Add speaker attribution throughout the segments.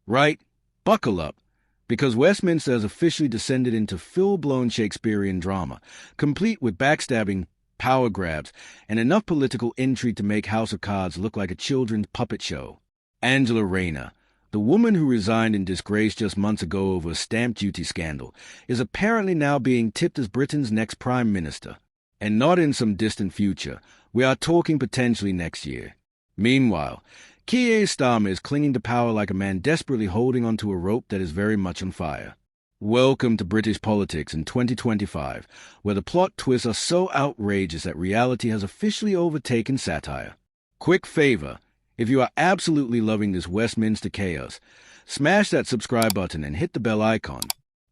Speaker 1: Right? Buckle up, because Westminster has officially descended into full-blown Shakespearean drama, complete with backstabbing, power grabs, and enough political intrigue to make House of Cards look like a children's puppet show. Angela Rayner, the woman who resigned in disgrace just months ago over a stamp duty scandal, is apparently now being tipped as Britain's next Prime Minister. And not in some distant future. We are talking potentially next year. Meanwhile, Keir Starmer is clinging to power like a man desperately holding onto a rope that is very much on fire. Welcome to British politics in 2025, where the plot twists are so outrageous that reality has officially overtaken satire. Quick favor, if you are absolutely loving this Westminster chaos, smash that subscribe button and hit the bell icon.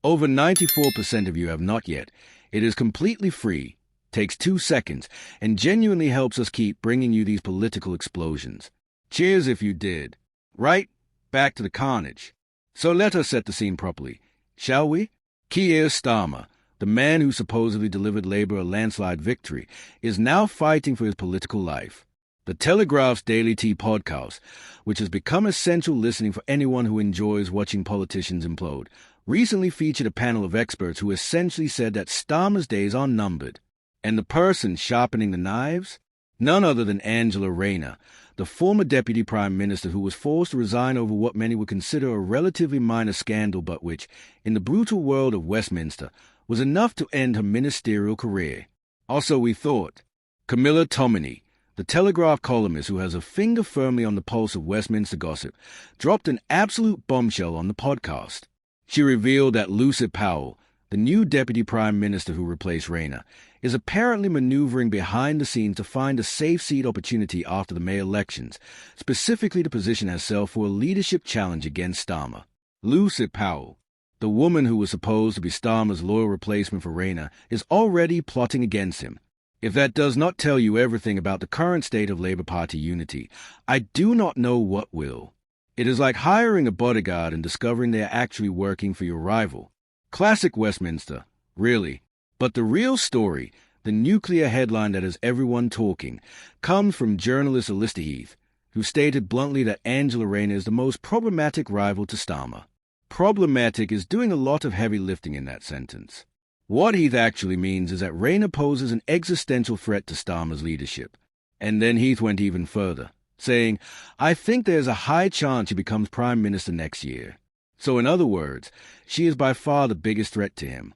Speaker 1: Over 94% of you have not yet. It is completely free, takes 2 seconds, and genuinely helps us keep bringing you these political explosions. Cheers if you did. Right, back to the carnage. So let us set the scene properly, shall we? Keir Starmer, the man who supposedly delivered Labour a landslide victory, is now fighting for his political life. The Telegraph's Daily Tea podcast, which has become essential listening for anyone who enjoys watching politicians implode, recently featured a panel of experts who essentially said that Starmer's days are numbered. And the person sharpening the knives? None other than Angela Rayner, the former Deputy Prime Minister who was forced to resign over what many would consider a relatively minor scandal but which, in the brutal world of Westminster, was enough to end her ministerial career. Also, we thought, Camilla Tominey, the Telegraph columnist who has a finger firmly on the pulse of Westminster gossip, dropped an absolute bombshell on the podcast. She revealed that Lucy Powell, the new Deputy Prime Minister who replaced Rayner, is apparently maneuvering behind the scenes to find a safe seat opportunity after the May elections, specifically to position herself for a leadership challenge against Starmer. Lucy Powell, the woman who was supposed to be Starmer's loyal replacement for Rayner, is already plotting against him. If that does not tell you everything about the current state of Labour Party unity, I do not know what will. It is like hiring a bodyguard and discovering they are actually working for your rival. Classic Westminster, really. But the real story, the nuclear headline that has everyone talking, comes from journalist Alyssa Heath, who stated bluntly that Angela Rayner is the most problematic rival to Starmer. Problematic is doing a lot of heavy lifting in that sentence. What Heath actually means is that Rayner poses an existential threat to Starmer's leadership. And then Heath went even further, saying, I think there's a high chance he becomes Prime Minister next year. So in other words, she is by far the biggest threat to him.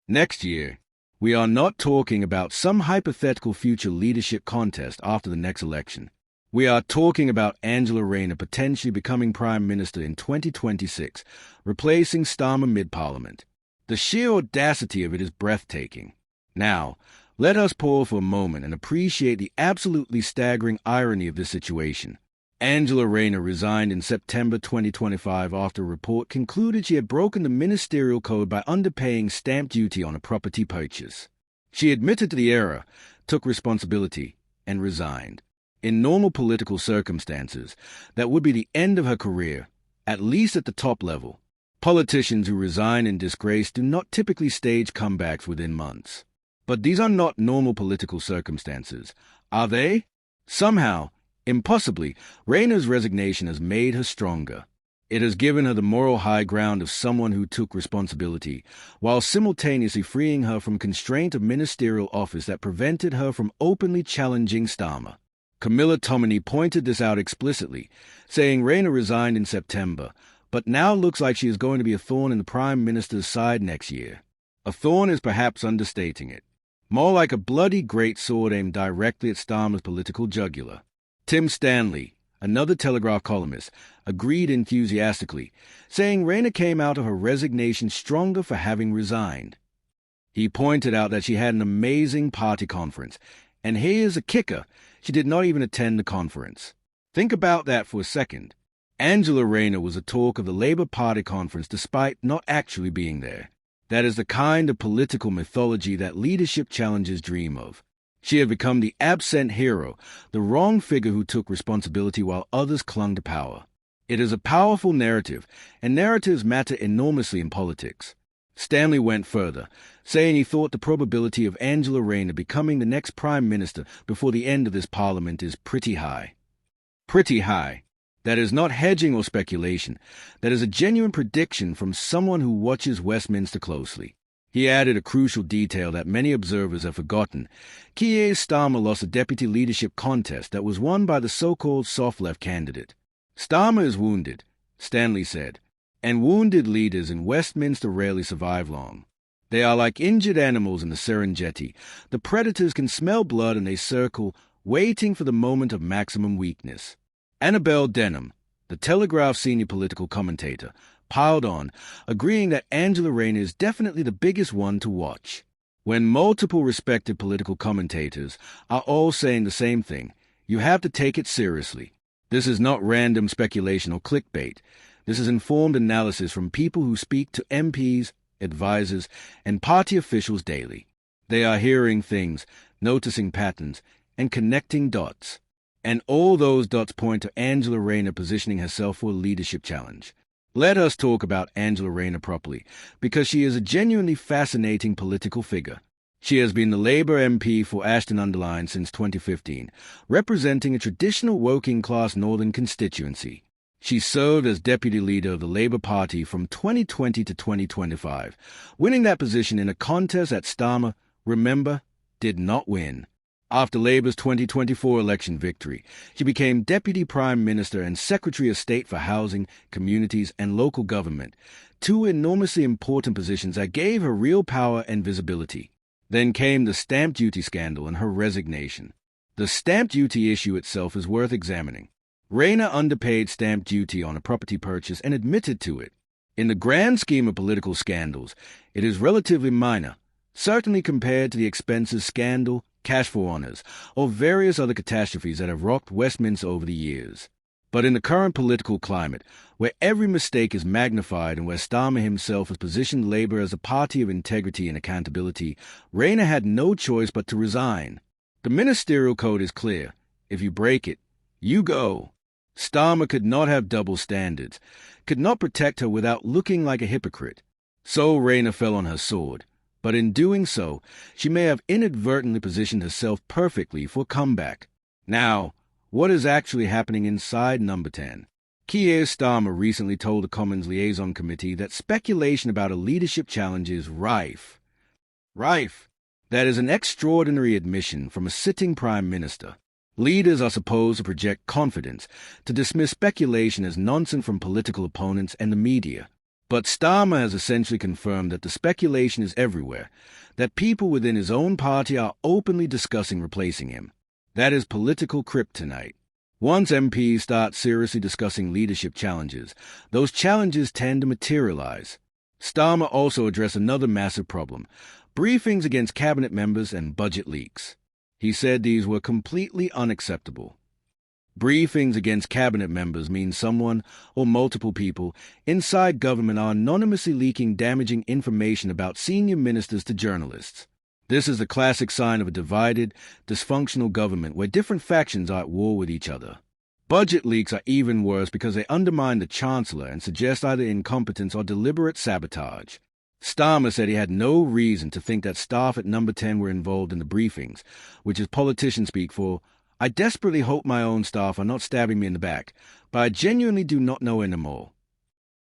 Speaker 1: Next year, we are not talking about some hypothetical future leadership contest after the next election. We are talking about Angela Rayner potentially becoming Prime Minister in 2026, replacing Starmer mid-Parliament. The sheer audacity of it is breathtaking. Now, let us pause for a moment and appreciate the absolutely staggering irony of this situation. Angela Rayner resigned in September 2025 after a report concluded she had broken the ministerial code by underpaying stamp duty on a property purchase. She admitted to the error, took responsibility, and resigned. In normal political circumstances, that would be the end of her career, at least at the top level. Politicians who resign in disgrace do not typically stage comebacks within months. But these are not normal political circumstances, are they? Somehow, impossibly, Rayner's resignation has made her stronger. It has given her the moral high ground of someone who took responsibility, while simultaneously freeing her from constraint of ministerial office that prevented her from openly challenging Starmer. Camilla Tominey pointed this out explicitly, saying Rayner resigned in September, but now looks like she is going to be a thorn in the Prime Minister's side next year. A thorn is perhaps understating it. More like a bloody great sword aimed directly at Starmer's political jugular. Tim Stanley, another Telegraph columnist, agreed enthusiastically, saying Rayner came out of her resignation stronger for having resigned. He pointed out that she had an amazing party conference, and here's a kicker, she did not even attend the conference. Think about that for a second. Angela Rayner was a talk of the Labour Party conference despite not actually being there. That is the kind of political mythology that leadership challenges dream of. She had become the absent hero, the wrong figure who took responsibility while others clung to power. It is a powerful narrative, and narratives matter enormously in politics. Stanley went further, saying he thought the probability of Angela Rayner becoming the next Prime Minister before the end of this Parliament is pretty high. Pretty high. That is not hedging or speculation. That is a genuine prediction from someone who watches Westminster closely. He added a crucial detail that many observers have forgotten. Keir Starmer lost a deputy leadership contest that was won by the so-called soft-left candidate. Starmer is wounded, Stanley said, and wounded leaders in Westminster rarely survive long. They are like injured animals in the Serengeti. The predators can smell blood and they circle, waiting for the moment of maximum weakness. Annabel Denham, the Telegraph senior political commentator, piled on, agreeing that Angela Rayner is definitely the biggest one to watch. When multiple respected political commentators are all saying the same thing, you have to take it seriously. This is not random speculation or clickbait. This is informed analysis from people who speak to MPs, advisors, and party officials daily. They are hearing things, noticing patterns, and connecting dots. And all those dots point to Angela Rayner positioning herself for a leadership challenge. Let us talk about Angela Rayner properly, because she is a genuinely fascinating political figure. She has been the Labour MP for Ashton-under-Lyne since 2015, representing a traditional working-class northern constituency. She served as deputy leader of the Labour Party from 2020 to 2025, winning that position in a contest that Starmer, remember, did not win. After Labour's 2024 election victory, she became Deputy Prime Minister and Secretary of State for Housing, Communities and Local Government, two enormously important positions that gave her real power and visibility. Then came the stamp duty scandal and her resignation. The stamp duty issue itself is worth examining. Rayner underpaid stamp duty on a property purchase and admitted to it. In the grand scheme of political scandals, it is relatively minor, certainly compared to the expenses scandal, cash for honours, or various other catastrophes that have rocked Westminster over the years. But in the current political climate, where every mistake is magnified and where Starmer himself has positioned Labour as a party of integrity and accountability, Rayner had no choice but to resign. The ministerial code is clear. If you break it, you go. Starmer could not have double standards, could not protect her without looking like a hypocrite. So Rayner fell on her sword. But in doing so, she may have inadvertently positioned herself perfectly for a comeback. Now, what is actually happening inside Number 10? Keir Starmer recently told the Commons Liaison Committee that speculation about a leadership challenge is rife. Rife. That is an extraordinary admission from a sitting Prime Minister. Leaders are supposed to project confidence, to dismiss speculation as nonsense from political opponents and the media. But Starmer has essentially confirmed that the speculation is everywhere, that people within his own party are openly discussing replacing him. That is political kryptonite. Once MPs start seriously discussing leadership challenges, those challenges tend to materialize. Starmer also addressed another massive problem: briefings against cabinet members and budget leaks. He said these were completely unacceptable. Briefings against cabinet members mean someone, or multiple people, inside government are anonymously leaking damaging information about senior ministers to journalists. This is the classic sign of a divided, dysfunctional government where different factions are at war with each other. Budget leaks are even worse because they undermine the Chancellor and suggest either incompetence or deliberate sabotage. Starmer said he had no reason to think that staff at Number 10 were involved in the briefings, which is politician speak for, "I desperately hope my own staff are not stabbing me in the back, but I genuinely do not know anymore."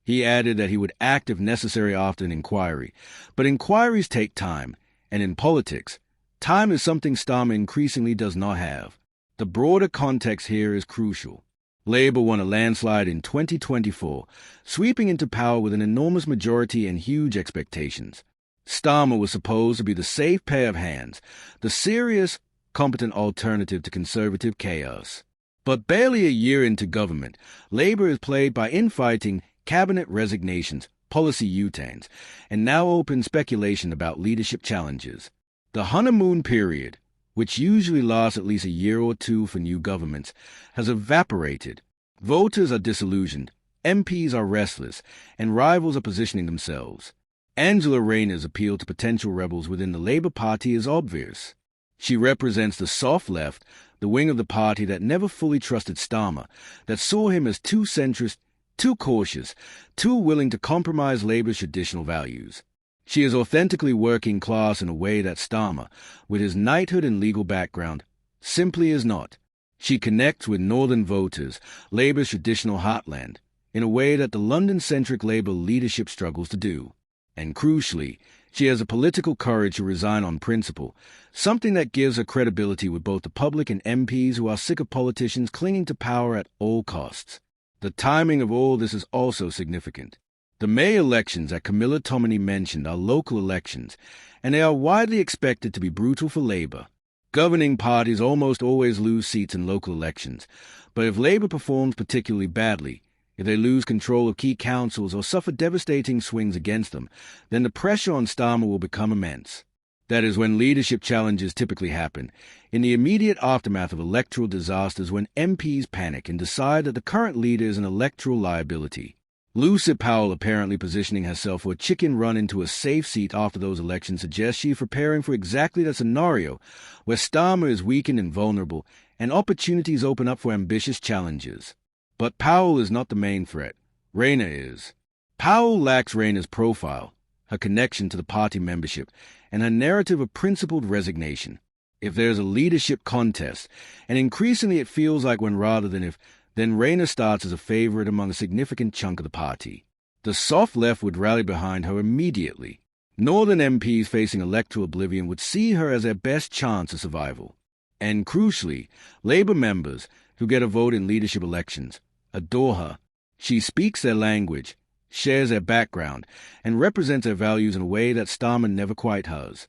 Speaker 1: He added that he would act if necessary after an inquiry, but inquiries take time, and in politics, time is something Starmer increasingly does not have. The broader context here is crucial. Labour won a landslide in 2024, sweeping into power with an enormous majority and huge expectations. Starmer was supposed to be the safe pair of hands, the serious, competent alternative to conservative chaos. But barely a year into government, Labour is plagued by infighting, cabinet resignations, policy U-turns, and now open speculation about leadership challenges. The honeymoon period, which usually lasts at least a year or two for new governments, has evaporated. Voters are disillusioned, MPs are restless, and rivals are positioning themselves. Angela Rayner's appeal to potential rebels within the Labour Party is obvious. She represents the soft left, the wing of the party that never fully trusted Starmer, that saw him as too centrist, too cautious, too willing to compromise Labour's traditional values. She is authentically working class in a way that Starmer, with his knighthood and legal background, simply is not. She connects with northern voters, Labour's traditional heartland, in a way that the London-centric Labour leadership struggles to do. And crucially, she has a political courage to resign on principle, something that gives her credibility with both the public and MPs who are sick of politicians clinging to power at all costs. The timing of all this is also significant. The May elections that Camilla Tominey mentioned are local elections, and they are widely expected to be brutal for Labour. Governing parties almost always lose seats in local elections, but if Labour performs particularly badly, if they lose control of key councils or suffer devastating swings against them, then the pressure on Starmer will become immense. That is when leadership challenges typically happen, in the immediate aftermath of electoral disasters when MPs panic and decide that the current leader is an electoral liability. Lucy Powell apparently positioning herself for a chicken run into a safe seat after those elections suggests she's preparing for exactly that scenario, where Starmer is weakened and vulnerable, and opportunities open up for ambitious challenges. But Powell is not the main threat. Rayner is. Powell lacks Rayner's profile, her connection to the party membership, and her narrative of principled resignation. If there's a leadership contest, and increasingly it feels like when rather than if, then Rayner starts as a favorite among a significant chunk of the party. The soft left would rally behind her immediately. Northern MPs facing electoral oblivion would see her as their best chance of survival. And crucially, Labour members, who get a vote in leadership elections, adore her. She speaks their language, shares their background, and represents their values in a way that Starmer never quite has.